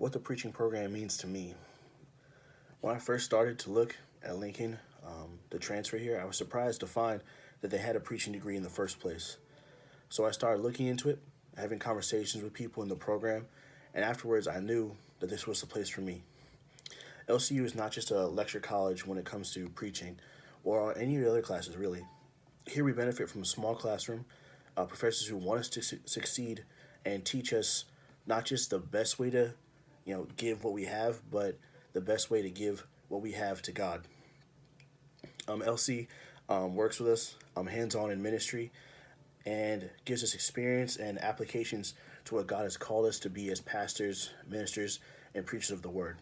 what the preaching program means to me. When I first started to look at Lincoln, the transfer here, I was surprised to find that they had a preaching degree in the first place. So I started looking into it, having conversations with people in the program, and afterwards I knew that this was the place for me. LCU is not just a lecture college when it comes to preaching or any of the other classes, really. Here we benefit from a small classroom, professors who want us to succeed and teach us not just the best way to, give what we have, but the best way to give what we have to God. LC works with us hands-on in ministry and gives us experience and applications to what God has called us to be as pastors, ministers, and preachers of the word.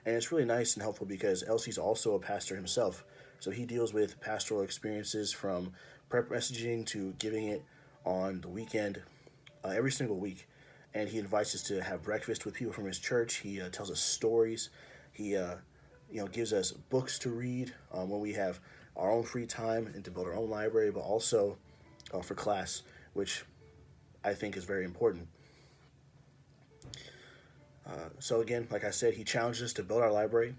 And it's really nice and helpful because LC's also a pastor himself. So he deals with pastoral experiences from prep messaging to giving it on the weekend, every single week. And he invites us to have breakfast with people from his church. He tells us stories. He gives us books to read when we have our own free time and to build our own library, but also for class, which I think is very important. So again, like I said, he challenged us to build our library.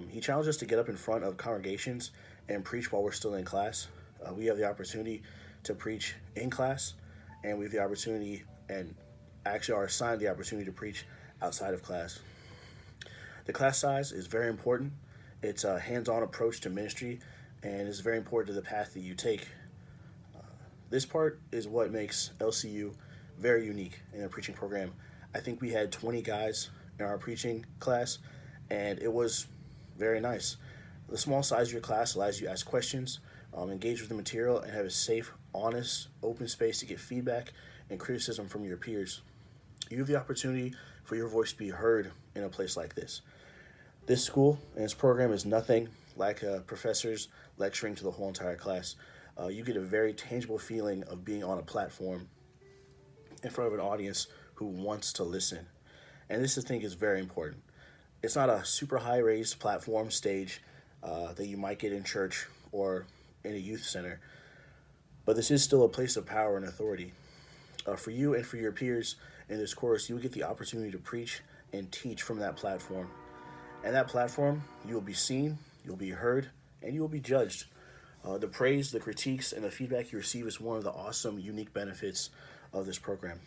He challenged us to get up in front of congregations and preach while we're still in class. We have the opportunity to preach in class, and we have the opportunity and actually are assigned the opportunity to preach outside of class. The class size is very important. It's a hands-on approach to ministry, and is very important to the path that you take. This part is what makes LCU very unique in their preaching program. I think we had 20 guys in our preaching class, and it was very nice. The small size of your class allows you to ask questions, engage with the material, and have a safe, honest, open space to get feedback and criticism from your peers. You have the opportunity for your voice to be heard in a place like this. This school and its program is nothing like professors lecturing to the whole entire class. You get a very tangible feeling of being on a platform in front of an audience who wants to listen. And this, I think, is very important. It's not a super high raised platform stage that you might get in church or in a youth center, but this is still a place of power and authority. For you and for your peers in this course, you will get the opportunity to preach and teach from that platform. And that platform, you will be seen, you'll be heard, and you will be judged. The praise, the critiques, and the feedback you receive is one of the awesome, unique benefits of this program.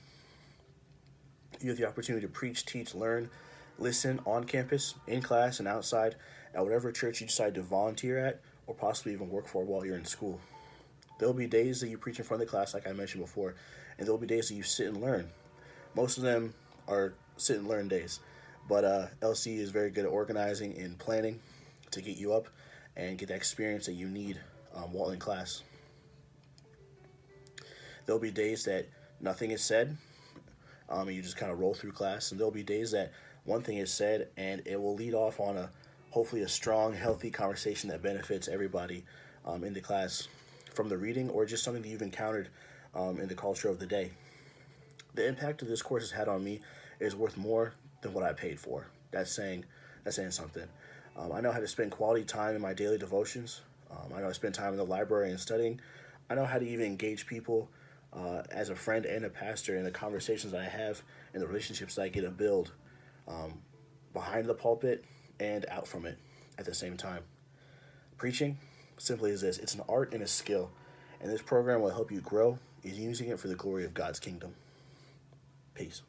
You have the opportunity to preach, teach, learn, listen on campus, in class, and outside at whatever church you decide to volunteer at or possibly even work for while you're in school. There will be days that you preach in front of the class, like I mentioned before, and there will be days that you sit and learn. Most of them are sit and learn days, but LC is very good at organizing and planning to get you up and get the experience that you need while in class. There will be days that nothing is said, and you just kind of roll through class, and there will be days that one thing is said, and it will lead off on hopefully a strong, healthy conversation that benefits everybody in the class from the reading or just something that you've encountered in the culture of the day. The impact that this course has had on me is worth more than what I paid for. That's saying something. I know how to spend quality time in my daily devotions. I know how to spend time in the library and studying. I know how to even engage people as a friend and a pastor in the conversations that I have and the relationships that I get to build behind the pulpit and out from it at the same time. Preaching simply is this. It's an art and a skill, and this program will help you grow in using it for the glory of God's kingdom. Peace.